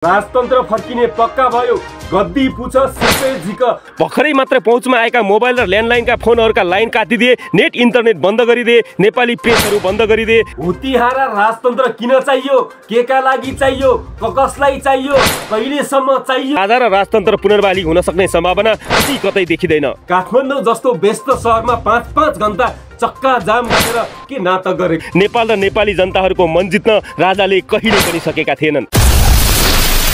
राजतन्त्र फर्किने पक्का भयो। गद्दी पुछ सिर्पे झिक। भर्खरै मात्र पहुँचमा आएका मोबाइल र ल्यान्डलाइनका फोनहरूका लाइन काटिदिए, नेट इन्टरनेट बन्द गरिदिए, नेपाली प्रेसहरू बन्द गरिदिए। हुतिहारा राजतन्त्र किन चाहियो, केका लागि चाहियो, कसलाई चाहियो, कहिलेसम्म चाहियो? राजा र राजतन्त्र पुनर्बहाली हुन सक्ने सम्भावना कतै देखिँदैन। काठमाडौँ जस्तो व्यस्त शहरमा 5-5 घण्टा चक्का जाम गरेर के नाटक गरे? नेपाल र नेपाली जनताहरूको मन जित्न राजाले कहिले पनि सकेका थिएनन्।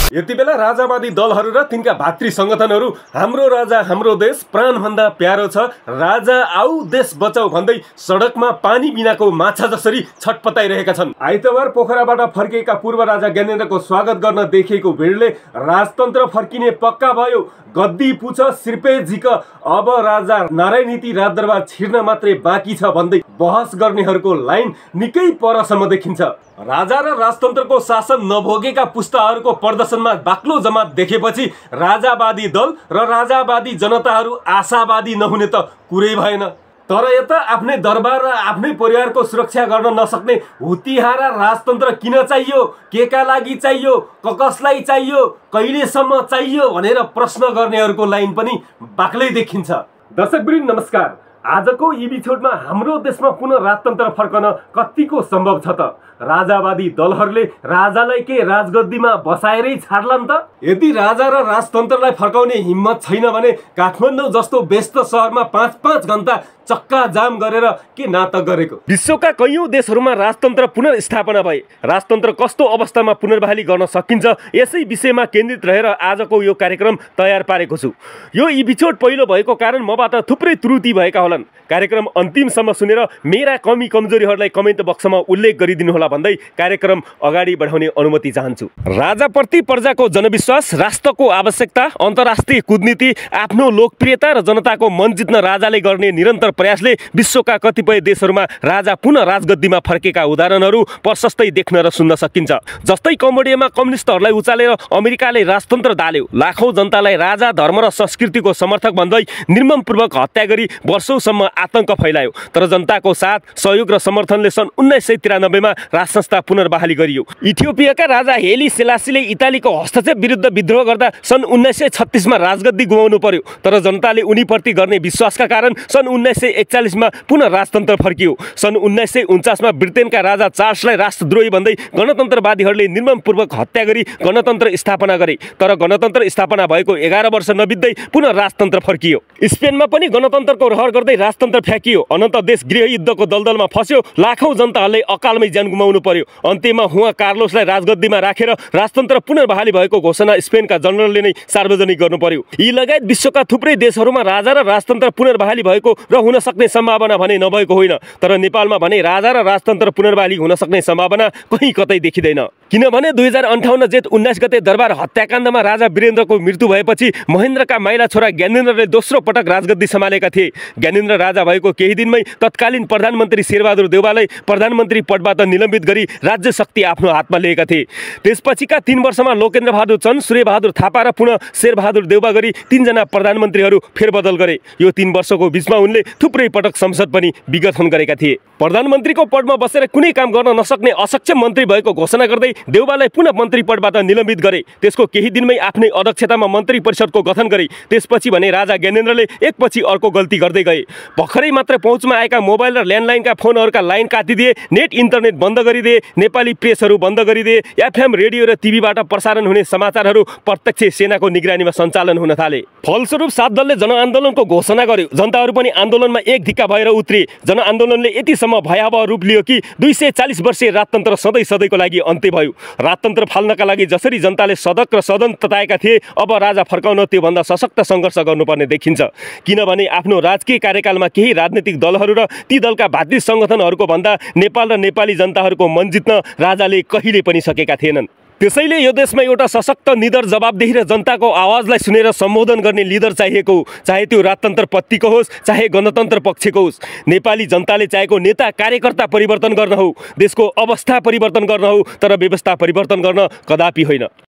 यति बेला राजावादी दलहरू र तिनका भातृ संगठनहरू हाम्रो राजा हाम्रो देश प्राणभन्दा प्यारो छ, राजा आऊ देश बचाऊ भन्दै सडकमा पानी बिनाको माछा जसरी छटपटाइरहेका छन्। आइतबार पोखराबाट फर्किएका पूर्व राजा ज्ञानेन्द्रको स्वागत गर्न देखिएको भिडले राजतन्त्र फर्किने पक्का भयो। गद्दी पुछ सिर्पे झिक। अब राजा नारायण नीति राजदरबार छिर्न मात्रै बाँकी छ भन्दै बहस गर्नेहरूको लाइन निकै परसम्म देखिन्छ। राजा र राजतन्त्रको शासन नभोगेका पुस्ताहरूको प्रदर्शनमा बाक्लो जमात देखेपछि राजावादी दल र राजावादी जनताहरू आशावादी नहुने त कुरै भएन। तर यता आफ्नै दरबार र आफ्नै परिवारको सुरक्षा गर्न नसक्ने हुतिहारा राजतन्त्र किन चाहियो, केका लागि चाहियो, कसलाई चाहियो, कहिलेसम्म चाहियो भनेर प्रश्न गर्नेहरूको लाइन पनि बाक्लै देखिन्छ। दर्शकवृन्द नमस्कार। आजको यी एपिसोडमा हाम्रो देशमा पुनः राजतन्त्र फर्कन कतिको सम्भव छ त? राजावादी दलहरूले राजालाई के राजगद्दीमा बसाएरै छाड्लान् त? यदि राजा र राजतन्त्रलाई फर्काउने हिम्मत छैन भने काठमाडौँ जस्तो व्यस्त शहरमा 5-5 घण्टा चक्का जाम गरेर के नाटक गरेको? विश्वका कैयौं देशहरूमा राजतन्त्र पुनर्स्थापना भए। राजतन्त्र कस्तो अवस्थामा पुनर्बहाली गर्न सकिन्छ, यसै विषयमा केन्द्रित रहेर आजको यो कार्यक्रम तयार पारेको छु। यो एपिसोड पहिलो भएको कारण मबाट थुप्रै त्रुटि भएका होलान्। कार्यक्रम अन्तिमसम्म सुनेर मेरा कमी कमजोरीहरूलाई कमेन्ट बक्समा उल्लेख गरिदिनु होला भन्दै कार्यक्रम अगाडि बढाउने अनुमति चाहन्छु। राजाप्रति प्रजाको जनविश्वास, राष्ट्रको आवश्यकता, अन्तर्राष्ट्रिय कूटनीति, आफ्नो लोकप्रियता र जनताको मन जित्न राजाले गर्ने निरन्तर प्रयासले विश्वका कतिपय देशहरूमा राजा पुनः राजगद्दीमा फर्केका उदाहरणहरू प्रशस्तै देख्न र सुन्न सकिन्छ। जस्तै कम्बोडियामा कम्युनिस्टहरूलाई उचालेर अमेरिकाले राजतन्त्र डाल्यो, लाखौं जनतालाई राजा धर्म र संस्कृतिको समर्थक भन्दै निर्ममपूर्वक हत्या गरी वर्षौंसम्म आतंक फैलायो। तर जनताको साथ, सहयोग र समर्थनले सन् 1993 मा राजसंस्था पुनर्बहाली गरियो। इथियोपियाका राजा हेली सेलासीले इटालीको हस्तक्षेप विरुद्ध विद्रोह गर्दा सन् 1936 मा राजगद्दी गुमाउनु पर्यो। तर जनताले उनीप्रति गर्ने विश्वासका कारण सन् 1941 मा पुनः राजतन्त्र फर्कियो। सन् 1949 मा ब्रिटेनका राजा चार्ल्सलाई राष्ट्रद्रोही भन्दै गणतन्त्रवादीहरूले निर्ममपूर्वक हत्या गरी गणतन्त्र स्थापना गरे। तर गणतन्त्र स्थापना भएको 11 वर्ष नबित्दै पुनः राजतन्त्र फर्कियो। स्पेनमा पनि गणतन्त्रको रहर गर्दै राजतन्त्र फ्याँकियो। अनन्त देश गृहयुद्धको दलदलमा फस्यो। लाखौं जनताहरूले अकालमै ज्यान गुमाउनु पर्यो। अन्त्यमा हुआ कार्लोसलाई राजगद्दीमा राखेर राजतन्त्र पुनर्बहाली भएको घोषणा स्पेनका जनरलले नै सार्वजनिक गर्नु पर्यो। यी लगायत विश्वका थुप्रै देशहरूमा राजा र राजतन्त्र पुनर्बहाली भएको र हुन सक्ने सम्भावना भने नभएको होइन। तर नेपालमा भने राजा र राजतन्त्र पुनर्बहाली हुन सक्ने सम्भावना कहीँ कतै देखिँदैन। किनभने 2058 जेठ 19 गते दरबार हत्याकाण्डमा राजा वीरेन्द्रको मृत्यु भएपछि महेन्द्रका माइला छोरा ज्ञानेन्द्रले दोस्रो पटक राजगद्दी सम्हालेका थिए। ज्ञानेन्द्र राजा भएको केही दिनमै तत्कालीन प्रधानमन्त्री शेरबहादुर देउवालाई प्रधानमन्त्री पदबाट निलम्बित गरी राज्य शक्ति आफ्नो हातमा लिएका थिए। त्यसपछिका 3 वर्षमा लोकेन्द्र बहादुर चन्द, सूर्यबहादुर थापा र पुनः शेरबहादुर देउवा गरी 3 जना प्रधानमन्त्रीहरू फेरबदल गरे। यो 3 वर्षको बीचमा उनले थुप्रै पटक संसद पनि विघटन गरेका थिए। प्रधानमन्त्रीको पदमा बसेर कुनै काम गर्न नसक्ने असक्षम मन्त्री भएको घोषणा गर्दै देउवालाई पुनः मन्त्री पदबाट निलम्बित गरे। त्यसको केही दिनमै आफ्नै अध्यक्षतामा मन्त्री परिषदको गठन गरे। त्यसपछि भने राजा ज्ञानेन्द्रले एकपछि अर्को गल्ती गर्दै गए। भर्खरै मात्र पहुँचमा आएका मोबाइल र ल्यान्डलाइनका फोनहरूका लाइन काटिदिए, नेट इन्टरनेट बन्द गरिदिए, नेपाली प्रेसहरू बन्द गरिदिए, एफएम रेडियो र टिभीबाट प्रसारण हुने समाचारहरू प्रत्यक्ष सेनाको निगरानीमा सञ्चालन हुन थाले। फलस्वरूप 7 दलले जनआन्दोलनको घोषणा गर्यो। जनताहरू पनि आन्दोलनमा एक धिक्का भएर उत्रिए। जनआन्दोलनले यतिसम्म भयावह रूप लियो कि 240 वर्षीय राजतन्त्र सधैँको लागि अन्त्य भयो। राजतन्त्र फाल्नका लागि जसरी जनताले सडक र सदन तताएका थिए, अब राजा फर्काउन त्योभन्दा सशक्त सङ्घर्ष गर्नुपर्ने देखिन्छ। किनभने आफ्नो राजकीय कार्यकालमा केही राजनीतिक दलहरू र ती दलका भातृ सङ्गठनहरूको भन्दा नेपाल र नेपाली जनताहरूको मन जित्न राजाले कहिले पनि सकेका थिएनन्। त्यसैले यो देशमा एउटा सशक्त, निडर, जवाबदेही र जनताको आवाजलाई सुनेर सम्बोधन गर्ने लिडर चाहिएको हो। चाहे त्यो राजतन्त्र पत्तिको होस्, चाहे गणतन्त्र पक्षको होस्। नेपाली जनताले चाहेको नेता कार्यकर्ता परिवर्तन गर्न हो, देशको अवस्था परिवर्तन गर्न हो, तर व्यवस्था परिवर्तन गर्न कदापि होइन।